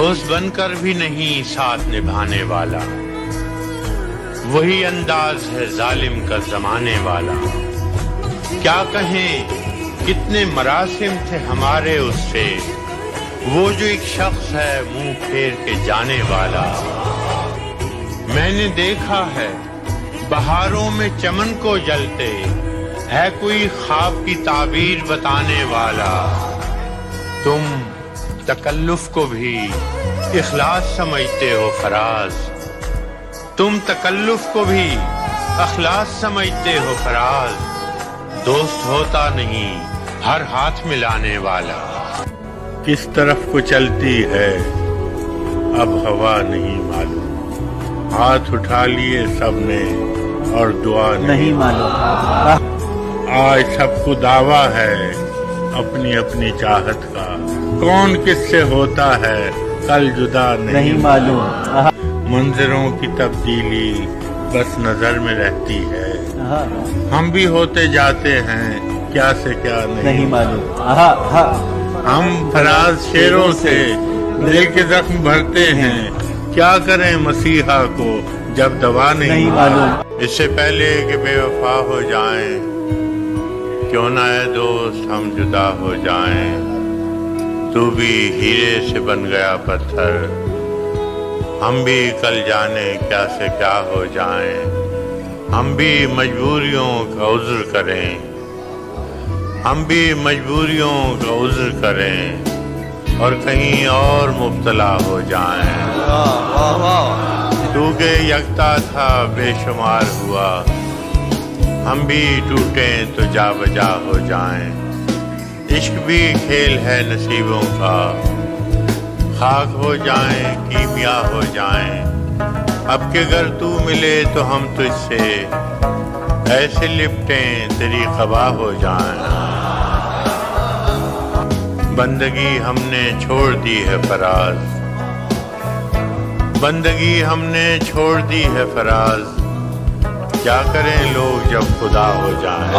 दोस्त बनकर भी नहीं साथ निभाने वाला, वही अंदाज है जालिम का जमाने वाला। क्या कहें कितने मरासिम थे हमारे उससे, वो जो एक शख्स है मुंह फेर के जाने वाला। मैंने देखा है बहारों में चमन को जलते, है कोई ख्वाब की ताबीर बताने वाला। तुम तकल्लुफ को भी इखलास समझते हो फराज, तुम तकल्लुफ को भी अखलास समझते हो फराज। दोस्त होता नहीं हर हाथ मिलाने वाला। किस तरफ को चलती है अब हवा नहीं मालूम, हाथ उठा लिए सबने और दुआ नहीं मालूम। आज सबको दावा है अपनी अपनी चाहत का, कौन किससे होता है कल जुदा नहीं मालूम। मंजरों की तब्दीली बस नजर में रहती है, हम भी होते जाते हैं क्या से क्या नहीं मालूम। हम फराज शेरों से दिल के जख्म भरते हैं, क्या करें मसीहा को जब दवा नहीं मालूम। इससे पहले कि बेवफा हो जाएं, क्यों ना है दोस्त हम जुदा हो जाएं। तू भी हीरे से बन गया पत्थर, हम भी कल जाने क्या से क्या हो जाएं। हम भी मजबूरियों का उज़्र करें, हम भी मजबूरियों का उज़्र करें और कहीं और मुब्तला हो जाएं। तू के यकता था बेशुमार हुआ, हम भी टूटें तो जा बजा हो जाएं। इश्क भी खेल है नसीबों का, खाक हो जाएं कीमिया हो जाएं। अब के घर तू मिले तो हम तुझसे ऐसे लिपटें तेरी ख़बा हो जाएं। बंदगी हमने छोड़ दी है फराज, बंदगी हमने छोड़ दी है फराज, क्या करें लोग जब खुदा हो जाएं।